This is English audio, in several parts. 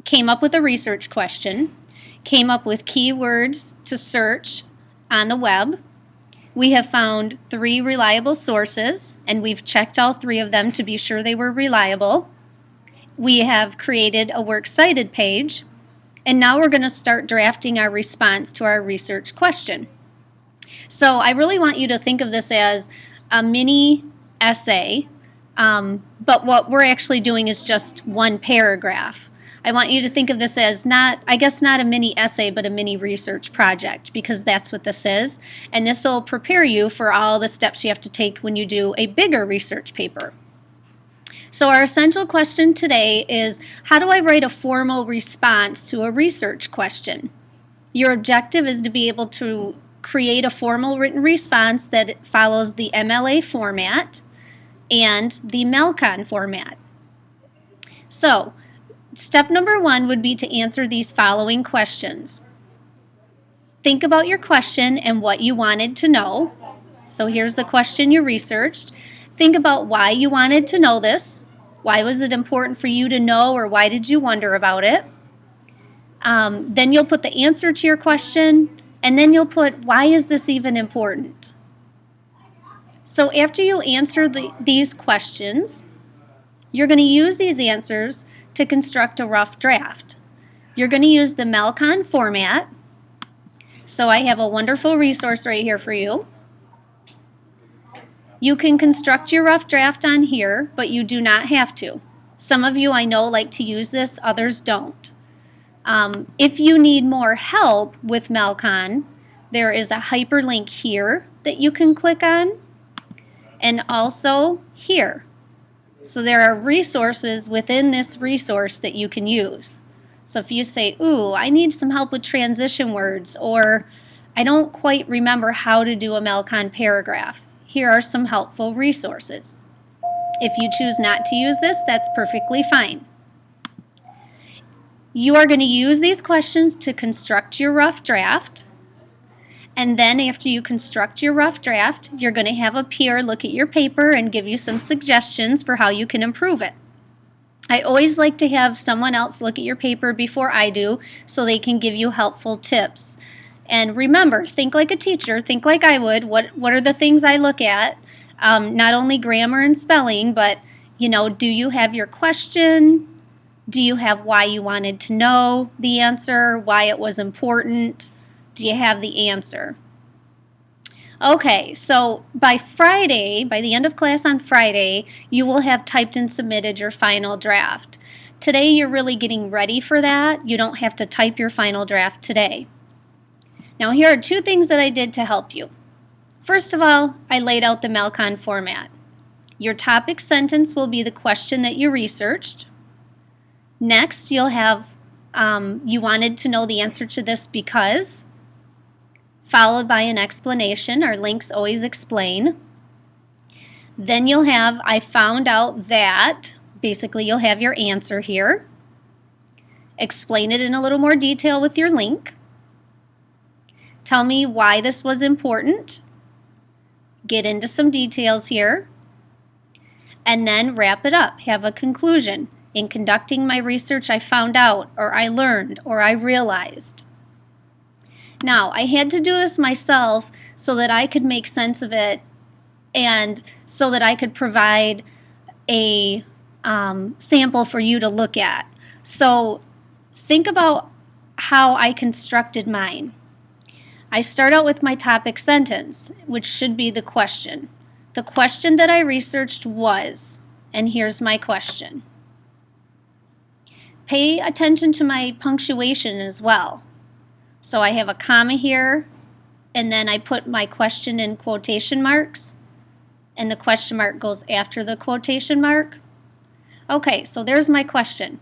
came up with a research question, came up with keywords to search on the web. We have found 3 reliable sources, and we've checked all 3 of them to be sure they were reliable. We have created a works cited page, and now we're going to start drafting our response to our research question. So I really want you to think of this as a mini essay, but what we're actually doing is just one paragraph. I want you to think of this as not a mini essay, but a mini research project, because that's what this is. And this will prepare you for all the steps you have to take when you do a bigger research paper. So our essential question today is, how do I write a formal response to a research question? Your objective is to be able to create a formal written response that follows the MLA format and the Melcon format. So, step number 1 would be to answer these following questions. Think about your question and what you wanted to know. So here's the question you researched. Think about why you wanted to know this. Why was it important for you to know, or why did you wonder about it? Then you'll put the answer to your question, and then you'll put, why is this even important? So after you answer these questions, you're going to use these answers to construct a rough draft. You're going to use the Melcon format. So I have a wonderful resource right here for you. You can construct your rough draft on here, but you do not have to. Some of you I know like to use this, others don't. If you need more help with Melcon, there is a hyperlink here that you can click on, and also here. So there are resources within this resource that you can use. So if you say, ooh, I need some help with transition words, or I don't quite remember how to do a Melcon paragraph, here are some helpful resources. If you choose not to use this, that's perfectly fine. You are going to use these questions to construct your rough draft. And then after you construct your rough draft, you're going to have a peer look at your paper and give you some suggestions for how you can improve it. I always like to have someone else look at your paper before I do, so they can give you helpful tips. And remember, think like a teacher, think like I would. What are the things I look at? Not only grammar and spelling, but, do you have your question? Do you have why you wanted to know the answer, why it was important? Do you have the answer? Okay, so by Friday, by the end of class on Friday, you will have typed and submitted your final draft. Today you're really getting ready for that. You don't have to type your final draft today. Now here are 2 things that I did to help you. First of all, I laid out the Melcon format. Your topic sentence will be the question that you researched. Next, you'll have, you wanted to know the answer to this because, followed by an explanation, or links always explain. Then you'll have, I found out that, basically you'll have your answer here. Explain it in a little more detail with your link. Tell me why this was important. Get into some details here. And then wrap it up, have a conclusion. In conducting my research, I found out, or I learned, or I realized. Now, I had to do this myself so that I could make sense of it, and so that I could provide a sample for you to look at. So think about how I constructed mine. I start out with my topic sentence, which should be the question. The question that I researched was, and here's my question. Pay attention to my punctuation as well. So I have a comma here, and then I put my question in quotation marks, and the question mark goes after the quotation mark. Okay, so there's my question.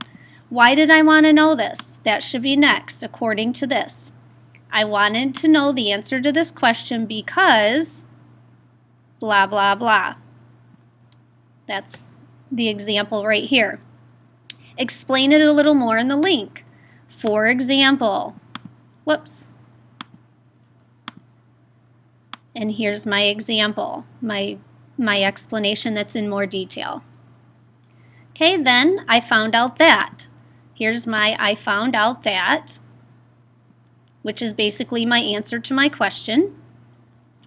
Why did I want to know this? That should be next, according to this. I wanted to know the answer to this question because blah, blah, blah. That's the example right here. Explain it a little more in the link. For example, whoops. And here's my example, my explanation that's in more detail. Okay, then I found out that. Here's my I found out that, which is basically my answer to my question.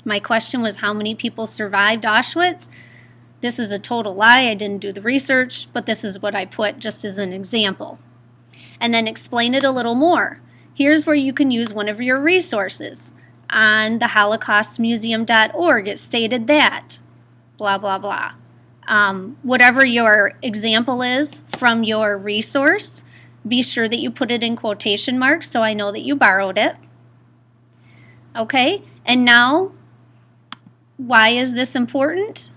My question was how many people survived Auschwitz? This is a total lie. I didn't do the research, but this is what I put just as an example. And then explain it a little more. Here's where you can use one of your resources. On the holocaustmuseum.org, it stated that, blah, blah, blah. Whatever your example is from your resource, be sure that you put it in quotation marks so I know that you borrowed it. Okay, and now, why is this important?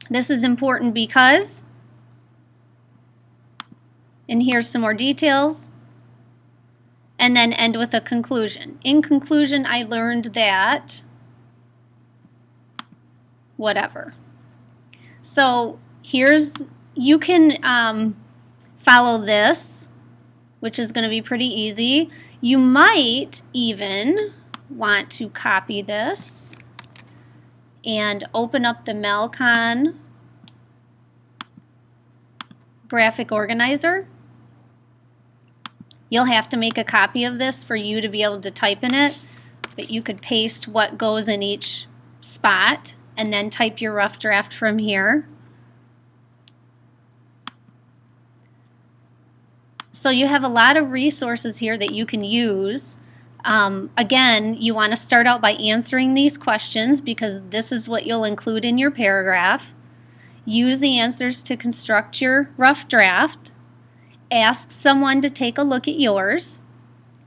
This is important because, and here's some more details, and then end with a conclusion. In conclusion, I learned that, whatever. So here's, you can follow this, which is going to be pretty easy. You might even want to copy this and open up the Melcon graphic organizer. You'll have to make a copy of this for you to be able to type in it, but you could paste what goes in each spot and then type your rough draft from here. So you have a lot of resources here that you can use. Again, you want to start out by answering these questions because this is what you'll include in your paragraph. Use the answers to construct your rough draft. Ask someone to take a look at yours.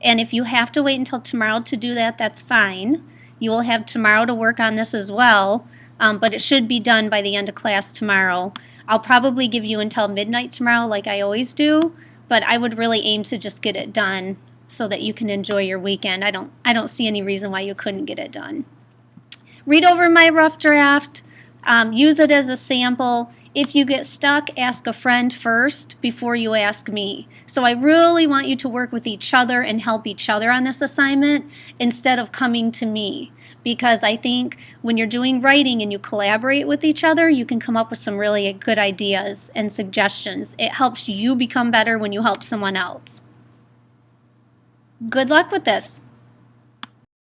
And if you have to wait until tomorrow to do that, that's fine. You will have tomorrow to work on this as well, but it should be done by the end of class tomorrow. I'll probably give you until midnight tomorrow like I always do, but I would really aim to just get it done so that you can enjoy your weekend. I don't see any reason why you couldn't get it done. Read over my rough draft. Use it as a sample. If you get stuck, ask a friend first before you ask me. So I really want you to work with each other and help each other on this assignment instead of coming to me. Because I think when you're doing writing and you collaborate with each other, you can come up with some really good ideas and suggestions. It helps you become better when you help someone else. Good luck with this.